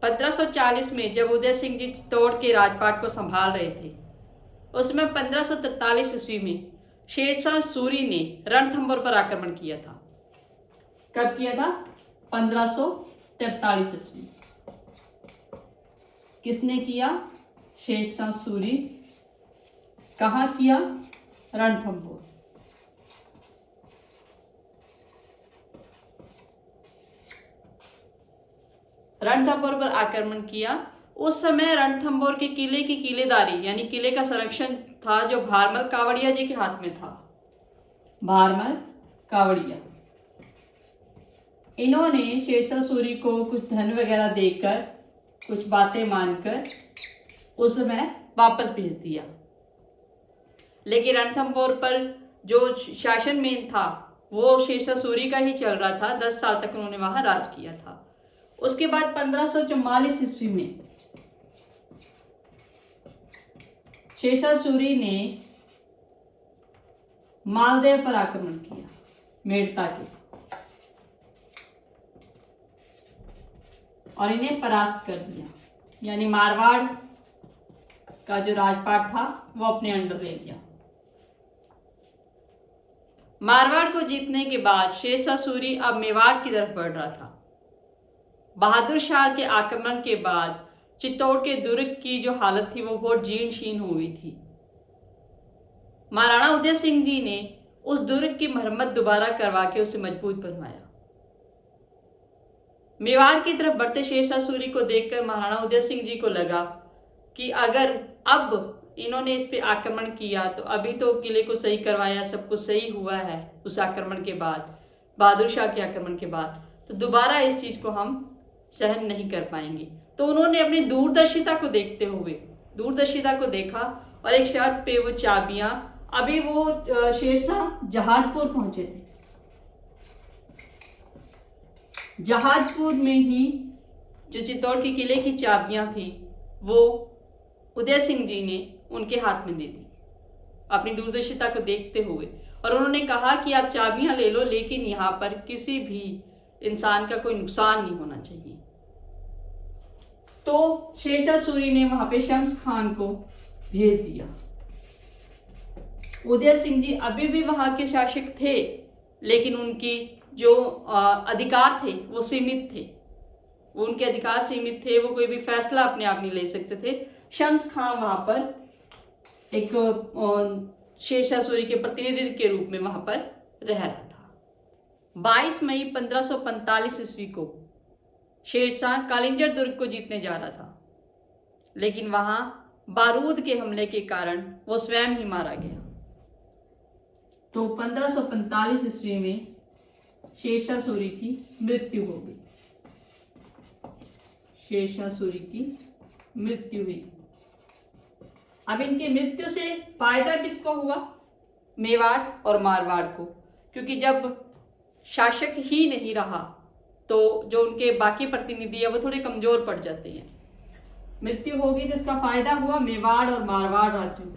1540 में जब उदय सिंह जी चित्तौड़ के राजपाट को संभाल रहे थे, उसमें 1543 ईस्वी में शेरशाह सूरी ने रणथंभौर पर आक्रमण किया था। कब किया था? 1543 ईस्वी। किसने किया? शेरशाह सूरी। कहाँ किया? रणथंभौर। रणथंभौर पर आक्रमण किया। उस समय रणथंभौर के किले की किलेदारी यानी किले का संरक्षण था जो भारमल कावड़िया जी के हाथ में था। भारमल कावड़िया। इन्होंने शेरशाह सूरी को कुछ धन वगैरह देकर, कुछ बातें मानकर उस समय वापस भेज दिया। लेकिन रणथंभौर पर जो शासन में था वो शेरशाह सूरी का ही चल रहा था। 10 साल तक उन्होंने वहां राज किया था। उसके बाद 1544 ईस्वी में शेरशाह सूरी ने मालदेव पर आक्रमण किया, मेड़ता के, और इन्हें परास्त कर दिया। यानी मारवाड़ का जो राजपाट था वो अपने अंडर ले लिया। मारवाड़ को जीतने के बाद शेरशाह सूरी अब मेवाड़ की तरफ बढ़ रहा था। बहादुर शाह के आक्रमण के बाद चित्तौड़ के दुर्ग की जो हालत थी वो बहुत जीर्ण शीर्ण हो गई थी। महाराणा उदय सिंह जी ने उस दुर्ग की मरम्मत दोबारा करवा के उसे मजबूत बनवाया। मेवाड़ की तरफ बढ़ते शेरशाह सूरी को देखकर महाराणा उदय सिंह जी को लगा कि अगर अब इन्होंने इस पे आक्रमण किया तो अभी तो किले को सही करवाया, सब कुछ सही हुआ है उस आक्रमण के बाद, बहादुर शाह के आक्रमण के बाद, तो दोबारा इस चीज को हम सहन नहीं कर पाएंगे। तो उन्होंने अपनी दूरदर्शिता को देखते हुए दूरदर्शिता को देखा और एक शर्त पे वो चाबियां, अभी वो शेरशाह जहाजपुर पहुंचे थे। जहाजपुर में ही जो चित्तौड़ के किले की चाबियां थी वो उदय सिंह जी ने उनके हाथ में दे दी अपनी दूरदर्शिता को देखते हुए, और उन्होंने कहा कि आप चाबियां ले लो लेकिन यहाँ पर किसी भी इंसान का कोई नुकसान नहीं होना चाहिए। तो शेरशाह सूरी ने वहां पे शम्स खान को भेज दिया। उदय सिंह जी अभी भी वहां के शासक थे लेकिन उनकी जो अधिकार थे वो सीमित थे। उनके अधिकार सीमित थे, वो कोई भी फैसला अपने आप नहीं ले सकते थे। शम्स खान वहां पर एक शेरशाह सूरी के प्रतिनिधि के रूप में वहां पर रह रहा था। 22 मई 1545 ईस्वी को शेरशाह कालिंजर दुर्ग को जीतने जा रहा था, लेकिन वहां बारूद के हमले के कारण वो स्वयं ही मारा गया। तो 1545 ईस्वी में शेरशाह सूरी की मृत्यु हो गई। शेरशाह सूरी की मृत्यु हुई। अब इनकी मृत्यु से फायदा किसको हुआ? मेवाड़ और मारवाड़ को, क्योंकि जब शासक ही नहीं रहा तो जो उनके बाकी प्रतिनिधि है वो थोड़े कमजोर पड़ जाते हैं। मृत्यु होगी तो इसका फायदा हुआ मेवाड़ और मारवाड़ राज्यों।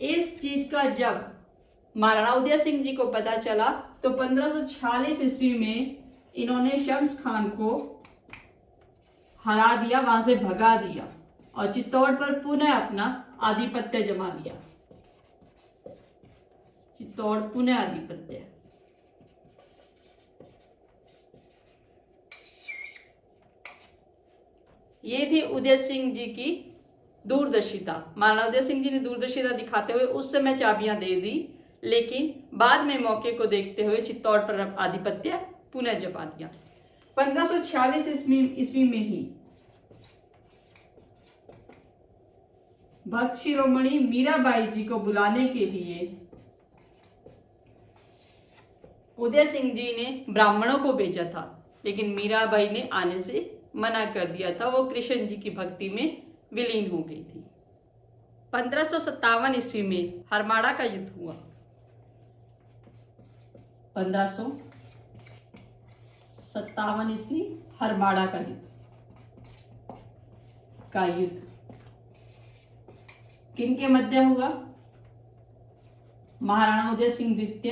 इस चीज का जब महाराणा उदय सिंह जी को पता चला तो 1546 ईस्वी में इन्होंने शम्स खान को हरा दिया, वहां से भगा दिया और चित्तौड़ पर पुनः अपना आधिपत्य जमा लिया। चित्तौड़ पुनः आधिपत्य। ये थी उदय सिंह जी की दूरदर्शिता। महाराणा उदय सिंह जी ने दूरदर्शिता दिखाते हुए उस समय चाबियां दे दी, लेकिन बाद में मौके को देखते हुए चित्तौड़ पर आधिपत्य पुनः जमा दिया। 1546 ईस्वी में ही भक्त शिरोमणि मीराबाई जी को बुलाने के लिए उदय सिंह जी ने ब्राह्मणों को भेजा था, लेकिन मीराबाई ने आने से मना कर दिया था। वो कृष्ण जी की भक्ति में विलीन हो गई थी। 1557 ईस्वी में हरमाड़ा का युद्ध हुआ। 1557 ईस्वी हरमाड़ा का युद्ध किनके मध्य हुआ? महाराणा उदय सिंह द्वितीय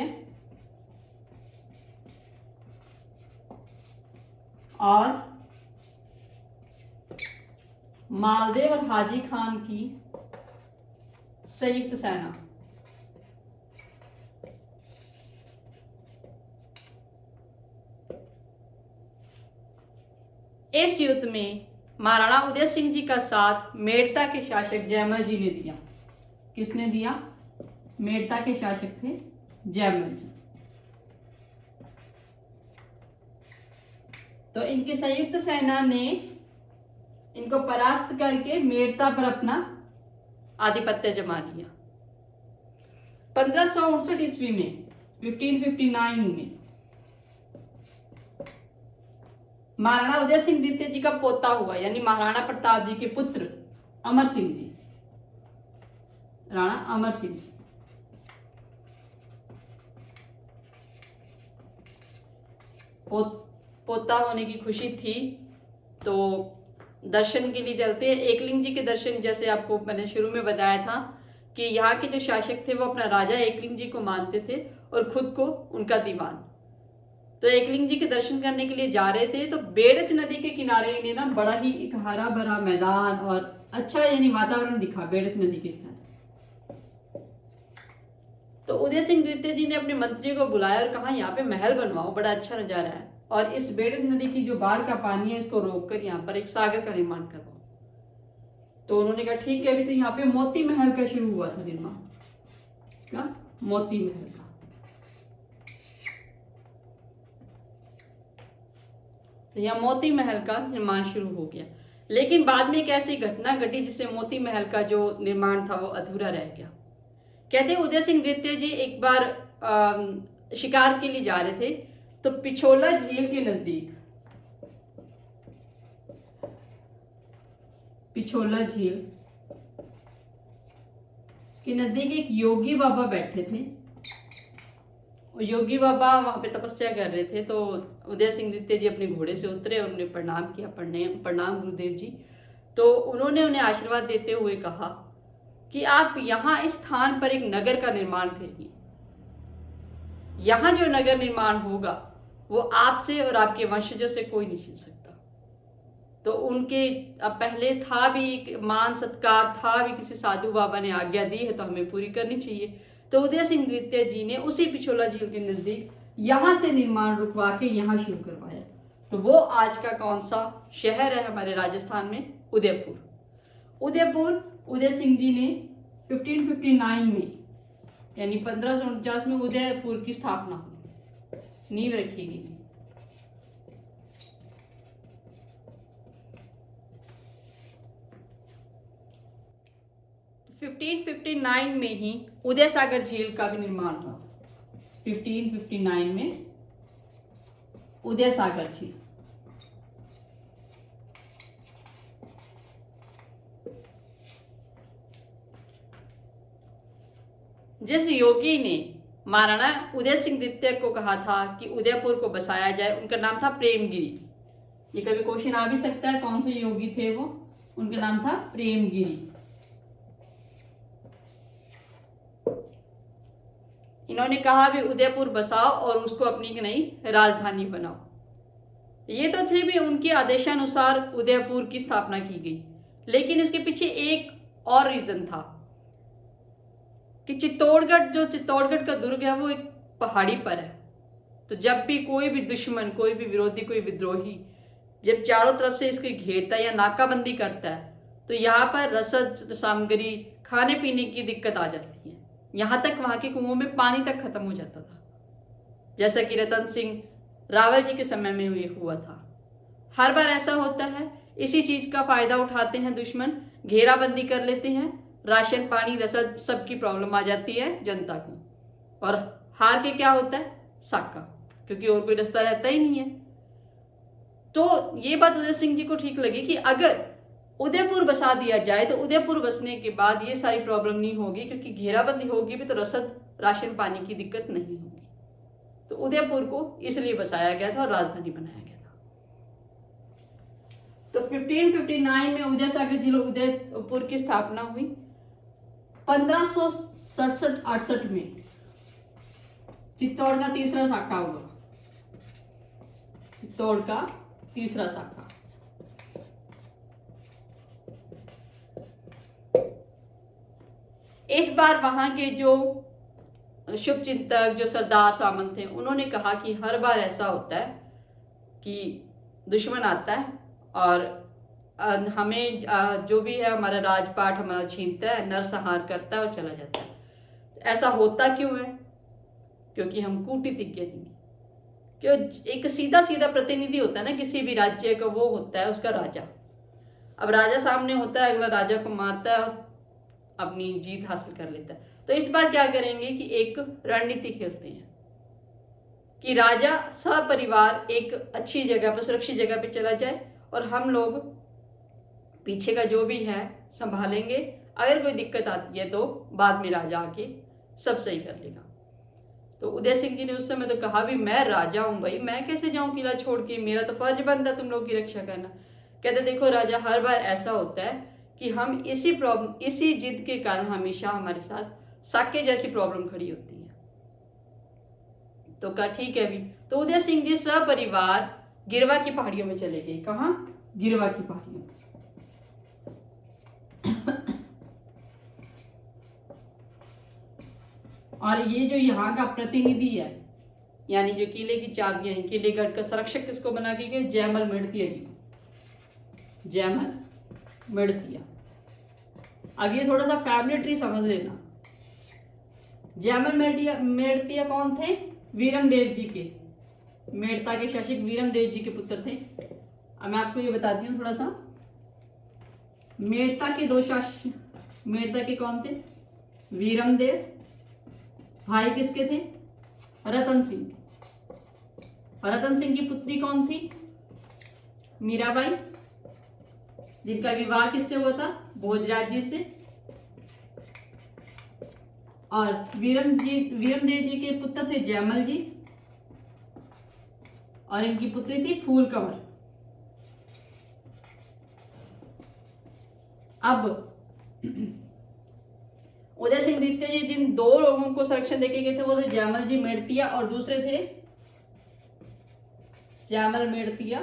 और मालदे और हाजी खान की संयुक्त सेना। इस युद्ध में महाराणा उदय सिंह जी का साथ मेड़ता के शासक जयमल जी ने दिया। किसने दिया? मेड़ता के शासक थे जयमल जी। तो इनकी संयुक्त सेना ने इनको परास्त करके मेड़ता पर अपना आधिपत्य जमा लिया। 1559 ईस्वी में 1559 में महाराणा उदय सिंह द्वितीय जी का पोता हुआ, यानी महाराणा प्रताप जी के पुत्र अमर सिंह जी, राणा अमर सिंह जी, पोता होने की खुशी थी तो दर्शन के लिए चलते हैं। एकलिंग जी के दर्शन, जैसे आपको मैंने शुरू में बताया था कि यहाँ के जो शासक थे वो अपना राजा एकलिंग जी को मानते थे और खुद को उनका दीवान। तो एकलिंग जी के दर्शन करने के लिए जा रहे थे तो बेड़च नदी के किनारे इन्हें ना बड़ा ही एक हरा भरा मैदान और अच्छा यानी वातावरण दिखा बेड़च नदी के किनारे। तो उदय सिंह द्वितीय जी ने अपने मंत्री को बुलाया और कहा यहाँ पे महल बनवाओ, बड़ा अच्छा नजारा है, और इस बेड़च नदी की जो बाढ़ का पानी है इसको रोककर यहाँ पर एक सागर का निर्माण करवाओ। तो उन्होंने कहा ठीक है। अभी तो यहाँ पे मोती महल का शुरू हुआ था निर्माण, क्या? मोती महल का। तो यहाँ मोती महल का निर्माण शुरू हो गया, लेकिन बाद में एक ऐसी घटना घटी जिससे मोती महल का जो निर्माण था वो अधूरा रह गया। कहते हैं उदय सिंह द्वितीय जी एक बार शिकार के लिए जा रहे थे तो पिछोला झील के नजदीक, पिछोला झील के नजदीक एक योगी बाबा बैठे थे। योगी बाबा वहां पे तपस्या कर रहे थे। तो उदय सिंह द्वितीय जी अपने घोड़े से उतरे और उन्हें प्रणाम किया, प्रणाम गुरुदेव जी। तो उन्होंने उन्हें आशीर्वाद देते हुए कहा कि आप यहाँ इस स्थान पर एक नगर का निर्माण करिए। यहाँ जो नगर निर्माण होगा वो आपसे और आपके वंशजों से कोई नहीं छीन सकता। तो उनके अब पहले था भी मान सत्कार था भी, किसी साधु बाबा ने आज्ञा दी है तो हमें पूरी करनी चाहिए। तो उदय सिंह द्वितीय जी ने उसी पिछोला झील के नजदीक यहां से निर्माण रुकवा के यहां शुरू करवाया। तो वो आज का कौन सा शहर है हमारे राजस्थान में? उदयपुर। उदयपुर उदय सिंह जी ने 1559 में यानी 1549 में उदयपुर की स्थापना हुई, नींव रखी गई। तो 1559 में ही उदय सागर झील का भी निर्माण हुआ। 1559 में उदय सागर झील। जिस योगी ने महाराणा उदय सिंह द्वितीय को कहा था कि उदयपुर को बसाया जाए, उनका नाम था प्रेमगिरी। ये कभी क्वेश्चन आ भी सकता है कौन से योगी थे वो? उनका नाम था प्रेमगिरी। इन्होंने कहा भी उदयपुर बसाओ और उसको अपनी नई राजधानी बनाओ। ये तो थे भी उनके आदेशानुसार उदयपुर की स्थापना की गई, लेकिन इसके पीछे एक और रीजन था कि चित्तौड़गढ़ का दुर्ग है वो एक पहाड़ी पर है। तो जब भी कोई भी दुश्मन, कोई भी विरोधी, कोई विद्रोही जब चारों तरफ से इसकी घेरता है या नाकाबंदी करता है तो यहाँ पर रसद सामग्री, खाने पीने की दिक्कत आ जाती है। यहाँ तक वहां के कुओं में पानी तक खत्म हो जाता था, जैसा कि रतन सिंह रावल जी के समय में ये हुआ था। हर बार ऐसा होता है, इसी चीज का फायदा उठाते हैं दुश्मन, घेराबंदी कर लेते हैं, राशन पानी रसद सबकी प्रॉब्लम आ जाती है जनता को, और हार के क्या होता है? साका, क्योंकि और कोई रास्ता रहता ही नहीं है। तो ये बात उदय सिंह जी को ठीक लगी कि अगर उदयपुर बसा दिया जाए तो उदयपुर बसने के बाद ये सारी प्रॉब्लम नहीं होगी, क्योंकि घेराबंदी होगी भी तो रसद राशन पानी की दिक्कत नहीं होगी। तो उदयपुर को इसलिए बसाया गया था और राजधानी बनाया गया था। तो 1559 में उदय सागर जिला उदयपुर की स्थापना हुई। 1567-68 में चित्तौड़ का तीसरा साका हुआ। चित्तौड़ का तीसरा साका। इस बार वहां के जो शुभ चिंतक, जो सरदार सामंत थे, उन्होंने कहा कि हर बार ऐसा होता है कि दुश्मन आता है और हमें जो भी है हमारा राजपाट हमारा छीनता है, नरसंहार करता है और चला जाता है। ऐसा होता क्यों है? क्योंकि हम कूटनीतिज्ञ नहीं। क्यों? एक सीधा सीधा प्रतिनिधि होता है ना किसी भी राज्य का, वो होता है उसका राजा। अब राजा सामने होता है, अगला राजा को मारता है और अपनी जीत हासिल कर लेता है। तो इस बार क्या करेंगे कि एक रणनीति खेलते हैं कि राजा सपरिवार एक अच्छी जगह पर, सुरक्षित जगह पर चला जाए और हम लोग पीछे का जो भी है संभालेंगे। अगर कोई दिक्कत आती है तो बाद में राजा आके सब सही कर लेगा। तो उदय सिंह जी ने उस समय तो कहा भी मैं राजा हूं भाई, मैं कैसे जाऊं किला छोड़ के, मेरा तो फर्ज बनता तुम लोग की रक्षा करना। कहते देखो राजा, हर बार ऐसा होता है कि हम इसी प्रॉब्लम, इसी जिद के कारण हमेशा हमारे साथ साके जैसी प्रॉब्लम खड़ी होती है। तो कहा ठीक है भी। तो उदय सिंह जी सपरिवार गिरवा की पहाड़ियों में चले गए। कहाँ? गिरवा की पहाड़ियों में। और ये जो यहाँ का प्रतिनिधि है, यानी जो किले की चाबियां हैं, किलेगढ़ का संरक्षक किसको बना के गए? जयमल मेड़तिया जी को। जयमल मेड़तिया। अब ये थोड़ा सा फैमिली ट्री समझ लेना। जयमल मेड़तिया कौन थे? वीरमदेव जी के, मेड़ता के शासक वीरमदेव जी के पुत्र थे। अब मैं आपको ये बताती हूँ थोड़ा सा। मेड़ता के दो शासक, मेड़ता के कौन थे? वीरमदेव। भाई किसके थे? रतन सिंह। रतन सिंह की पुत्री कौन थी? मीराबाई, जिनका विवाह किससे हुआ था? भोजराज जी से। और वीरमदेव जी के पुत्र थे जयमल जी और इनकी पुत्री थी फूल कंवर। अब उदय सिंह द्वितीय जी जिन दो लोगों को संरक्षण देके गए थे वो थे जयमल जी मेड़तिया और दूसरे थे जयमल मेड़तिया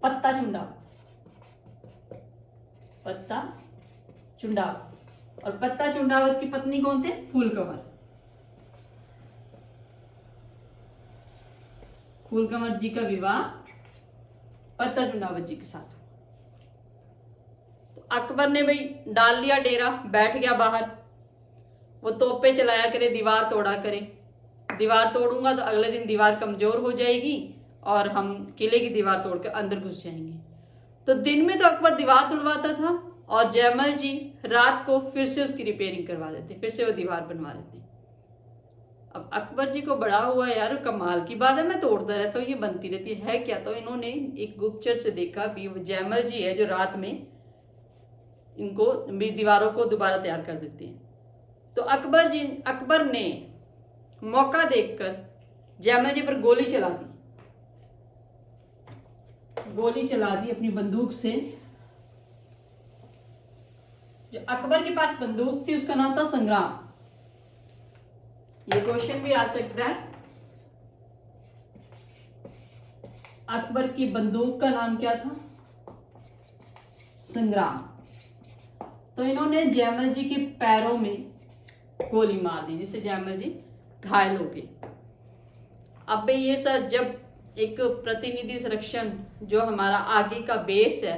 पत्ता चुंडाव। पत्ता चुंडाव। और पत्ता चुंडावत की पत्नी कौन थे? फूल कंवर। फूल कंवर जी का विवाह पत्ता चुंडावत जी के साथ। तो अकबर ने भाई डाल लिया डेरा, बैठ गया बाहर। वो तोपे चलाया करे, दीवार तोड़ा करे। दीवार तोड़ूंगा तो अगले दिन दीवार कमजोर हो जाएगी और हम किले की दीवार तोड़कर अंदर घुस जाएंगे। तो दिन में तो अकबर दीवार तोड़वाता था और जयमल जी रात को फिर से उसकी रिपेयरिंग करवा देते, फिर से वो दीवार बनवा देते। अब अकबर जी को बड़ा हुआ यार, कमाल की बात है, मैं तोड़ता रहता हूँ, ये बनती रहती है क्या? तो इन्होंने एक गुप्तचर से देखा भी वो जयमल जी है जो रात में इनको दीवारों को दोबारा तैयार कर देते हैं। तो अकबर ने मौका देखकर जयमल जी पर गोली चला दी। गोली चला दी अपनी बंदूक से। जो अकबर के पास बंदूक थी उसका नाम था संग्राम। ये क्वेश्चन भी आ सकता है। अकबर की बंदूक का नाम क्या था? संग्राम। तो इन्होंने जयमल जी के पैरों में गोली मार दी जिससे जयमल जी घायल हो गए। अब ये सब जब एक प्रतिनिधि संरक्षण जो हमारा आगे का बेस है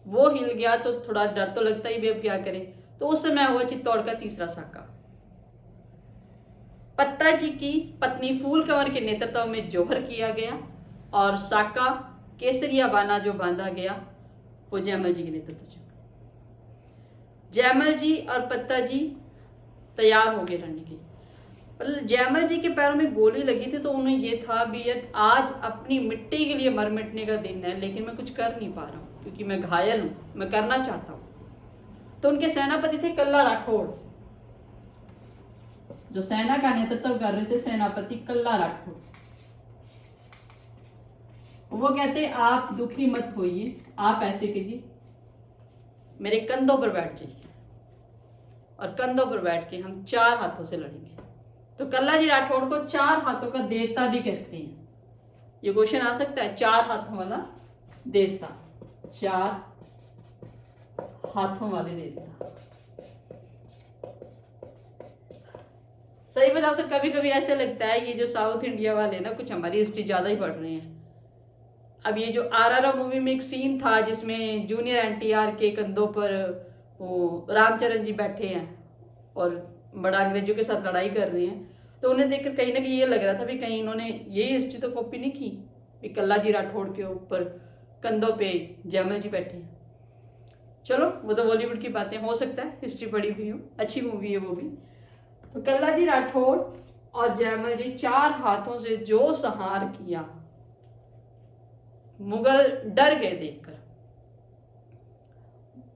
वो हिल गया तो थोड़ा डर तो लगता ही, अब क्या करें। तो उस समय हुआ चित्तौड़ का तीसरा साका। पत्ता जी की पत्नी फूल कंवर के नेतृत्व में जोहर किया गया और साका केसरिया बाना जो बांधा गया वो जयमल जी के नेतृत्व में। जयमल जी और पत्ता जी तैयार हो गए लड़ने के लिए। जयमल जी के पैरों में गोली लगी थी तो उन्हें ये था भी आज अपनी मिट्टी के लिए मर मिटने का दिन है, लेकिन मैं कुछ कर नहीं पा रहा हूं क्योंकि मैं घायल हूं, मैं करना चाहता हूं। तो उनके सेनापति थे कल्ला राठौड़, जो सेना का नेतृत्व कर रहे थे, सेनापति कल्ला राठौड़। वो कहते आप दुखी मत होइए, आप ऐसे कीजिए, मेरे कंधों पर बैठ जाइए और कंधों पर बैठ के हम 4 हाथों से लड़ेंगे। तो कल्ला जी राठौड़ को 4 हाथों का देवता भी कहते हैं। ये क्वेश्चन आ सकता है। 4 हाथों वाला देवता, 4 हाथों वाले देवता। सही बताओ तो कभी कभी ऐसे लगता है ये जो साउथ इंडिया वाले ना कुछ हमारी हिस्ट्री ज्यादा ही पढ़ रहे हैं। अब ये जो RRR मूवी में एक सीन था जिसमें जूनियर NTR के कंधों पर वो रामचरण जी बैठे हैं और बड़ा अंग्रेजों के साथ लड़ाई कर रहे हैं, तो उन्हें देखकर कहीं ना कहीं ये लग रहा था भी कहीं इन्होंने यही हिस्ट्री तो कॉपी नहीं की भी कल्ला जी राठौड़ के ऊपर कंधों पे जयमल जी बैठे हैं। चलो वो तो बॉलीवुड की बातें, हो सकता है हिस्ट्री पढ़ी हुई हो, अच्छी मूवी है वो भी। तो कल्ला जी राठौड़ और जयमल जी 4 हाथों से जो संहार किया, मुगल डर गए देखकर।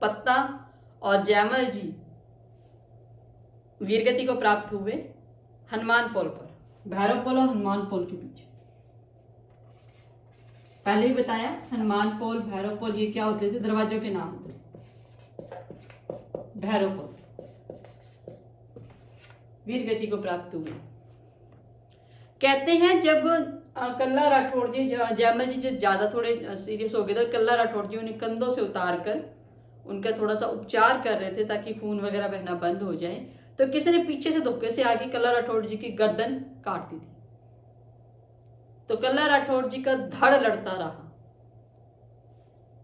पत्ता और जयमल जी वीरगति को प्राप्त हुए हनुमान पोल पर, भैरव पोल और हनुमान पोल के बीच। पहले ही बताया हनुमान पोल, भैरव पोल ये क्या होते थे, दरवाजों के नाम थे। भैरव पोल वीरगति को प्राप्त हुए। कहते हैं जब कल्ला राठौड़ जी, जयमल जी जब ज्यादा थोड़े सीरियस हो गए तो कल्ला राठौड़ जी उन्हें कंधों से उतार कर उनका थोड़ा सा उपचार कर रहे थे ताकि खून वगैरह बहना बंद हो जाए, तो किसी ने पीछे से धक्के से आके कल्ला राठौड़ जी की गर्दन काट दी थी। तो कल्ला राठौड़ जी का धड़ लड़ता रहा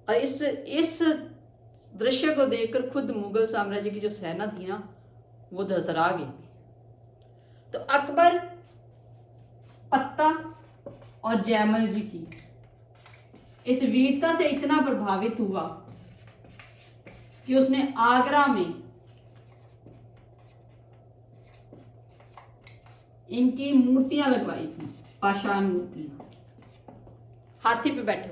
और इस दृश्य को देखकर खुद मुगल साम्राज्य की जो सेना थी ना वो दरदरा गई थी। तो अकबर पत्ता और जयमल जी की इस वीरता से इतना प्रभावित हुआ कि उसने आगरा में इनकी मूर्तियां लगवाई थी, पाषाण मूर्तियां, हाथी पे बैठे।